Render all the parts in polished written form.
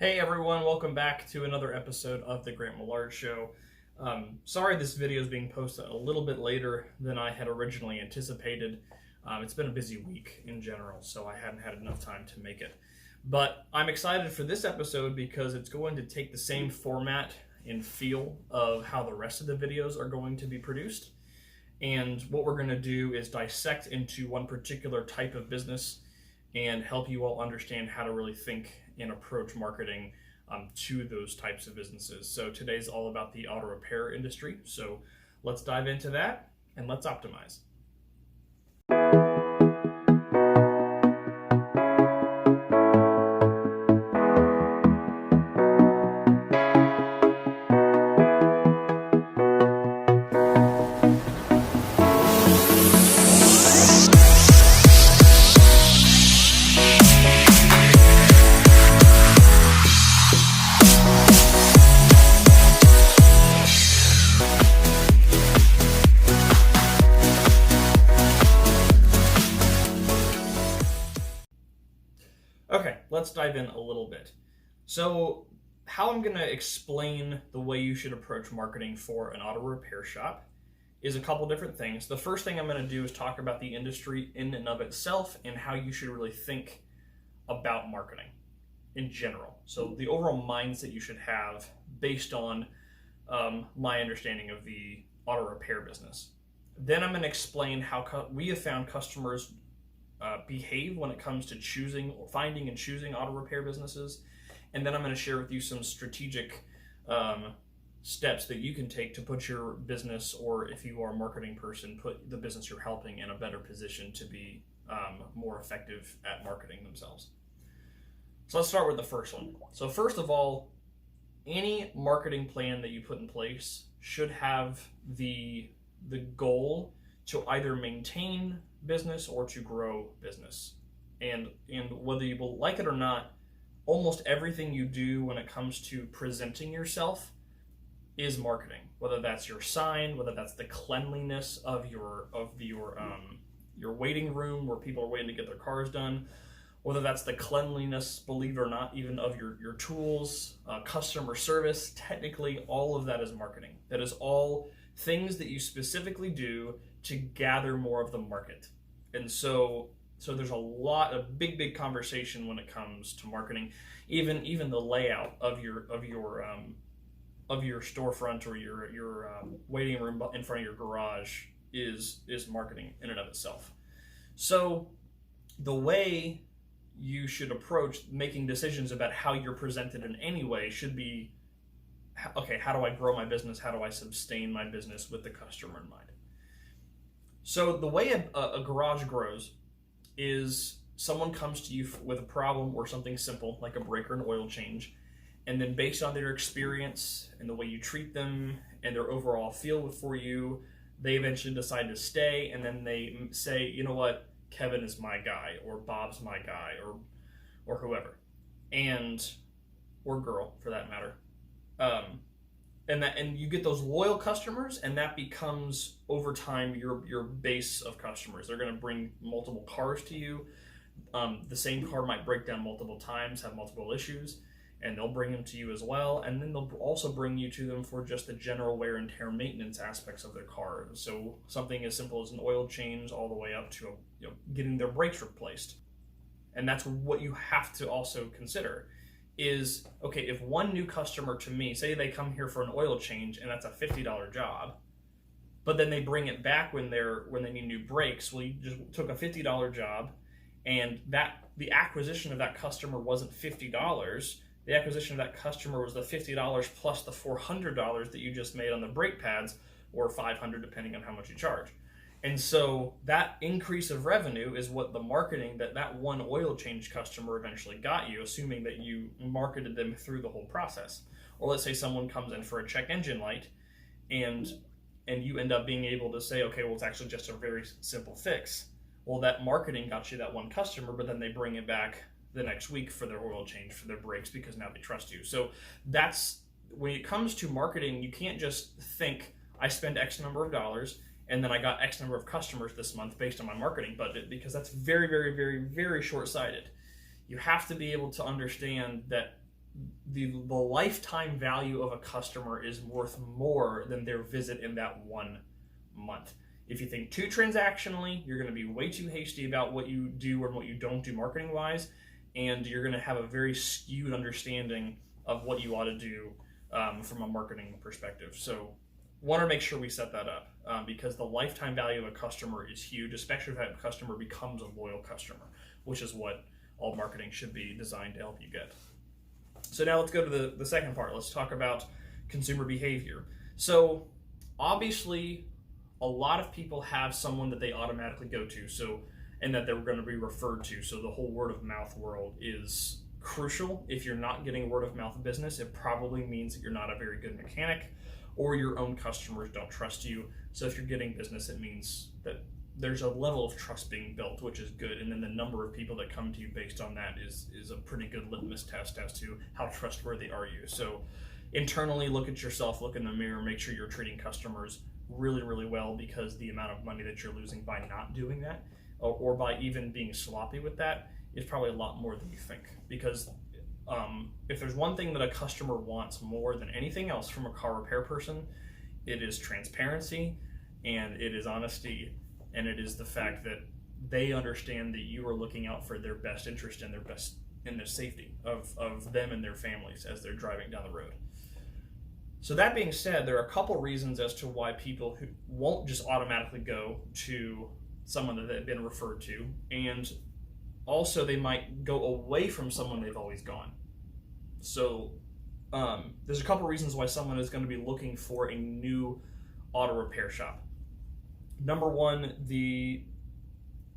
Hey everyone, welcome back to another episode of the Millard Show. Sorry this video is being posted a little bit later than I had originally anticipated. It's been a busy week in general, so I hadn't had enough time to make it. But I'm excited for this episode because it's going to take the same format and feel of how the rest of the videos are going to be produced. And what we're going to do is dissect into one particular type of business and help you all understand how to really think and approach marketing to those types of businesses. So today's all about the auto repair industry. So let's dive into that and let's optimize. Okay, let's dive in a little bit. So how I'm going to explain the way you should approach marketing for an auto repair shop is a couple different things. The first thing I'm going to do is talk about the industry in and of itself and how you should really think about marketing in general. So the overall mindset you should have based on my understanding of the auto repair business. Then I'm going to explain how we have found customers behave when it comes to finding and choosing auto repair businesses. And then I'm going to share with you some strategic steps that you can take to put your business, or if you are a marketing person, put the business you're helping in a better position to be more effective at marketing themselves. So let's start with the first one. So first of all, any marketing plan that you put in place should have the goal to either maintain business or to grow business. And whether you will like it or not, almost everything you do when it comes to presenting yourself is marketing. Whether that's your sign, whether that's the cleanliness of your waiting room where people are waiting to get their cars done, whether that's the cleanliness, believe it or not, even of your tools, customer service. Technically, all of that is marketing. That is all things that you specifically do to gather more of the market. And so there's a big conversation when it comes to marketing. Even the layout of your storefront or your waiting room in front of your garage is marketing in and of itself. So the way you should approach making decisions about how you're presented in any way should be, okay, how do I grow my business? How do I sustain my business with the customer in mind? So the way a garage grows is someone comes to you with a problem or something simple like a break or an oil change, and then based on their experience and the way you treat them and their overall feel for you, they eventually decide to stay, and then they say, you know what, Kevin is my guy, or Bob's my guy, or whoever, or girl for that matter. And you get those loyal customers, and that becomes over time your base of customers. They're going to bring multiple cars to you. The same car might break down multiple times, have multiple issues, and they'll bring them to you as well. And then they'll also bring you to them for just the general wear and tear maintenance aspects of their car. So something as simple as an oil change, all the way up to getting their brakes replaced. And that's what you have to also consider. Is, okay, if one new customer to me, say they come here for an oil change and that's a $50 job, but then they bring it back when they need new brakes. Well, you just took a $50 job, and the acquisition of that customer wasn't $50. The acquisition of that customer was the $50 plus the $400 that you just made on the brake pads, or $500 depending on how much you charge. And so that increase of revenue is what the marketing that one oil change customer eventually got you, assuming that you marketed them through the whole process. Or let's say someone comes in for a check engine light, and you end up being able to say, okay, well, it's actually just a very simple fix. Well, that marketing got you that one customer, but then they bring it back the next week for their oil change, for their brakes, because now they trust you. So that's, when it comes to marketing, you can't just think, I spend X number of dollars and then I got X number of customers this month based on my marketing budget, because that's very, very, very, very short-sighted. You have to be able to understand that the lifetime value of a customer is worth more than their visit in that 1 month. If you think too transactionally, you're going to be way too hasty about what you do or what you don't do marketing wise, and you're going to have a very skewed understanding of what you ought to do from a marketing perspective. So want to make sure we set that up because the lifetime value of a customer is huge, especially if that customer becomes a loyal customer, which is what all marketing should be designed to help you get. So now let's go to the second part. Let's talk about consumer behavior. So obviously, a lot of people have someone that they automatically go to, and that they're going to be referred to. So the whole word of mouth world is crucial. If you're not getting word of mouth business, it probably means that you're not a very good mechanic, or your own customers don't trust you. So if you're getting business, it means that there's a level of trust being built, which is good. And then the number of people that come to you based on that is a pretty good litmus test as to how trustworthy are you. So internally, look at yourself, look in the mirror, make sure you're treating customers really, really well, because the amount of money that you're losing by not doing that, or by even being sloppy with that, is probably a lot more than you think. Because if there's one thing that a customer wants more than anything else from a car repair person, it is transparency, and it is honesty, and it is the fact that they understand that you are looking out for their best interest and their safety of them and their families as they're driving down the road. So that being said, there are a couple reasons as to why people who won't just automatically go to someone that they've been referred to, and also they might go away from someone they've always gone. So there's a couple reasons why someone is going to be looking for a new auto repair shop. Number one, they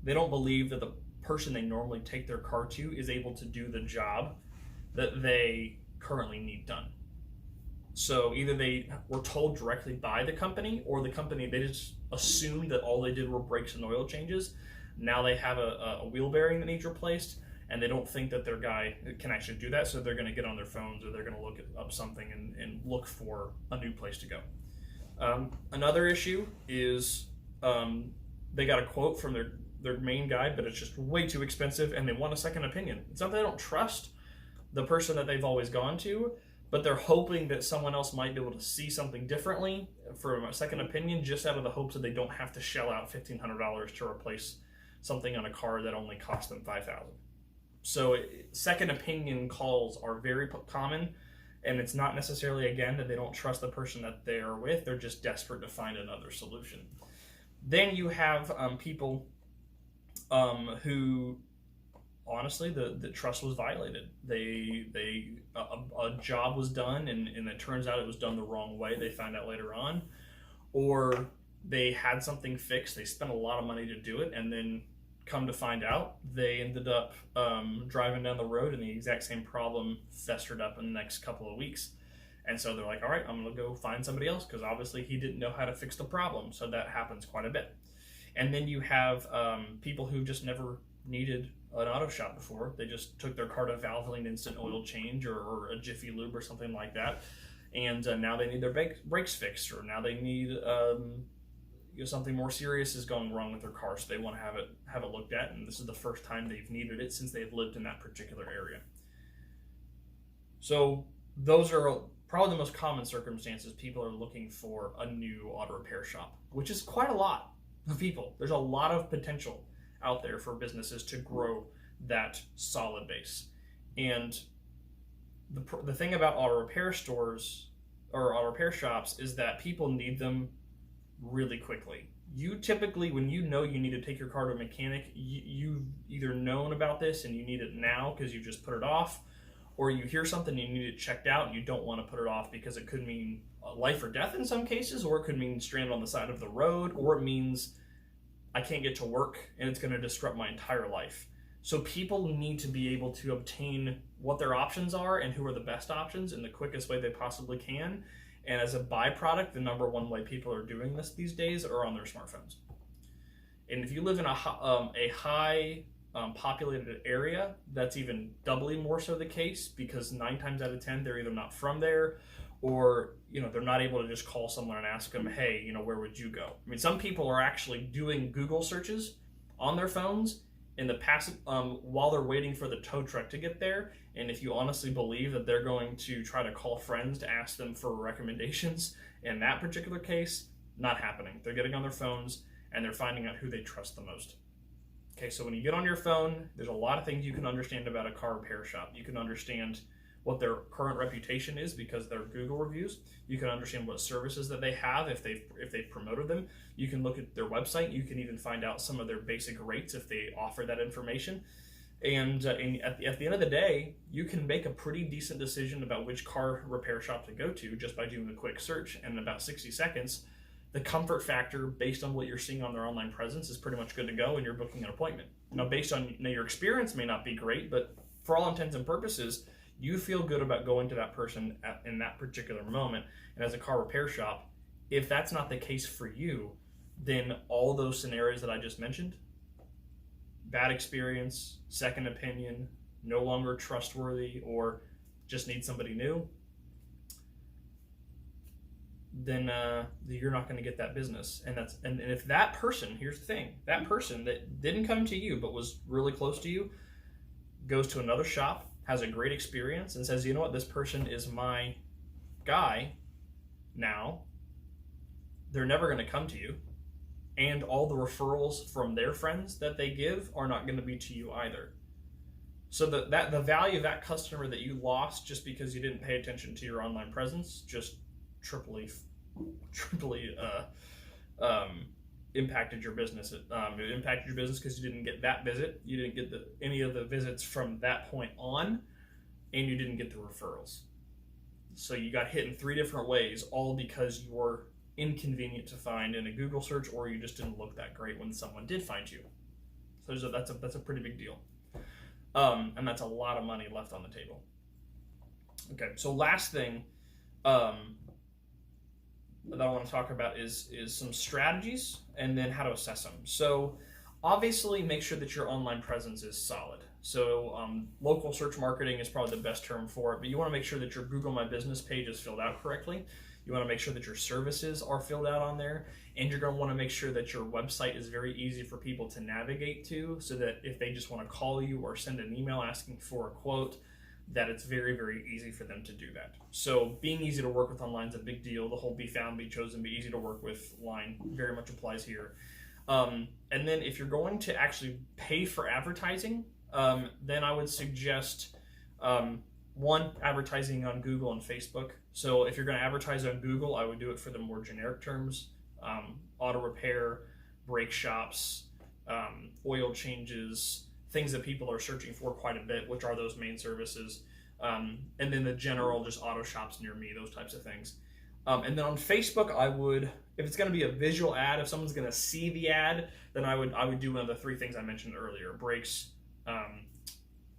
don't believe that the person they normally take their car to is able to do the job that they currently need done. So either they were told directly by the company, or the company, they just assumed that all they did were brakes and oil changes. Now they have a wheel bearing that needs replaced, and they don't think that their guy can actually do that, so they're going to get on their phones, or they're going to look up something and look for a new place to go. Another issue is they got a quote from their main guy, but it's just way too expensive, and they want a second opinion. It's not that they don't trust the person that they've always gone to, but they're hoping that someone else might be able to see something differently for a second opinion, just out of the hopes that they don't have to shell out $1,500 to replace something on a car that only cost them $5,000. So second opinion calls are very common, and it's not necessarily, again, that they don't trust the person that they are with. They're just desperate to find another solution. Then you have people who, honestly, the trust was violated. A job was done, and it turns out it was done the wrong way. They find out later on, or they had something fixed. They spent a lot of money to do it, and then come to find out, they ended up driving down the road, and the exact same problem festered up in the next couple of weeks. And so they're like, all right, I'm going to go find somebody else, because obviously he didn't know how to fix the problem. So that happens quite a bit. And then you have people who just never needed an auto shop before. They just took their car to Valvoline Instant Oil Change or a Jiffy Lube or something like that. And now they need their brakes fixed, or now they need something more serious is going wrong with their car, so they want to have it looked at, and this is the first time they've needed it since they've lived in that particular area. So those are probably the most common circumstances people are looking for a new auto repair shop, which is quite a lot of people. There's a lot of potential out there for businesses to grow that solid base. And the thing about auto repair stores or auto repair shops is that people need them really quickly. You typically, when you know you need to take your car to a mechanic, you've either known about this and you need it now because you just put it off, or you hear something and you need it checked out and you don't want to put it off because it could mean life or death in some cases, or it could mean stranded on the side of the road, or it means I can't get to work and it's going to disrupt my entire life. So people need to be able to obtain what their options are and who are the best options in the quickest way they possibly can. And as a byproduct, the number one way people are doing this these days are on their smartphones. And if you live in a high populated area, that's even doubly more so the case, because 9 times out of 10, they're either not from there, or they're not able to just call someone and ask them, hey, where would you go? I mean, some people are actually doing Google searches on their phones in the past, while they're waiting for the tow truck to get there, and if you honestly believe that they're going to try to call friends to ask them for recommendations, in that particular case, not happening. They're getting on their phones and they're finding out who they trust the most. Okay, so when you get on your phone, there's a lot of things you can understand about a car repair shop. You can understand what their current reputation is because of their Google reviews. You can understand what services that they have if they've promoted them. You can look at their website. You can even find out some of their basic rates if they offer that information. And at the end of the day, you can make a pretty decent decision about which car repair shop to go to just by doing a quick search. And in about 60 seconds, the comfort factor based on what you're seeing on their online presence is pretty much good to go, and you're booking an appointment. Now, based on your experience may not be great, but for all intents and purposes, you feel good about going to that person in that particular moment. And as a car repair shop, if that's not the case for you, then all those scenarios that I just mentioned, bad experience, second opinion, no longer trustworthy, or just need somebody new, then you're not going to get that business. And if that person, here's the thing, that person that didn't come to you but was really close to you goes to another shop, has a great experience, and says, you know what, this person is my guy now, they're never going to come to you. And all the referrals from their friends that they give are not going to be to you either. So the value of that customer that you lost just because you didn't pay attention to your online presence just triply impacted your business. It impacted your business because you didn't get that visit, you didn't get any of the visits from that point on, and you didn't get the referrals. So you got hit in 3 different ways, all because you were inconvenient to find in a Google search, or you just didn't look that great when someone did find you. So that's a pretty big deal, and that's a lot of money left on the table. Okay, so last thing that I want to talk about is some strategies and then how to assess them. So obviously make sure that your online presence is solid. So local search marketing is probably the best term for it, but you want to make sure that your Google My Business page is filled out correctly. You want to make sure that your services are filled out on there, and you're going to want to make sure that your website is very easy for people to navigate to, so that if they just want to call you or send an email asking for a quote, that it's very, very easy for them to do that. So being easy to work with online is a big deal. The whole be found, be chosen, be easy to work with line very much applies here. And then if you're going to actually pay for advertising, then I would suggest one, advertising on Google and Facebook. So if you're going to advertise on Google, I would do it for the more generic terms, auto repair, brake shops, oil changes, things that people are searching for quite a bit, which are those main services. And then the general, just auto shops near me, those types of things. And then on Facebook, I would, if it's going to be a visual ad, if someone's going to see the ad, then I would do one of the 3 things I mentioned earlier: brakes,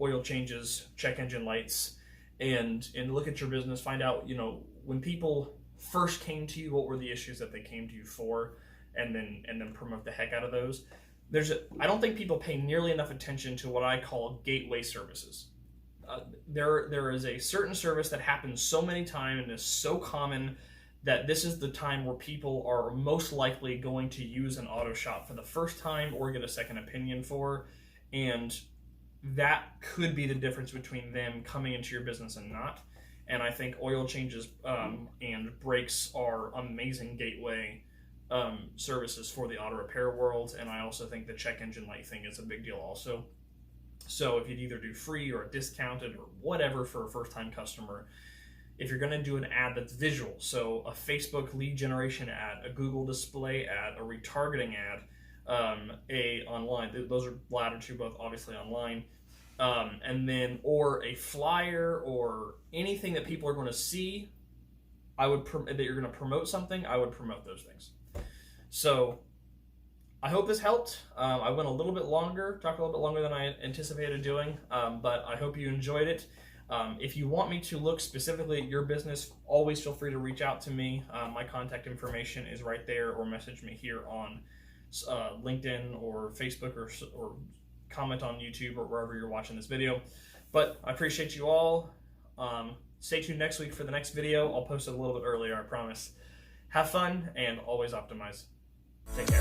oil changes, check engine lights, and look at your business. Find out, when people first came to you, what were the issues that they came to you for, and then promote the heck out of those. I don't think people pay nearly enough attention to what I call gateway services. There is a certain service that happens so many times and is so common that this is the time where people are most likely going to use an auto shop for the first time or get a second opinion for, and that could be the difference between them coming into your business and not. And I think oil changes and brakes are amazing gateway services for the auto repair world, and I also think the check engine light thing is a big deal also. So if you'd either do free or discounted or whatever for a first-time customer, if you're going to do an ad that's visual, so a Facebook lead generation ad, a Google display ad, a retargeting ad, online, those are latter 2 both obviously online, and then or a flyer or anything that people are going to see, that you're going to promote something, I would promote those things. So I hope this helped. I went a little bit longer, talked a little bit longer than I anticipated doing, but I hope you enjoyed it. If you want me to look specifically at your business, always feel free to reach out to me. My contact information is right there, or message me here on LinkedIn or Facebook, or comment on YouTube or wherever you're watching this video. But I appreciate you all. Stay tuned next week for the next video. I'll post it a little bit earlier, I promise. Have fun and always optimize. Take care.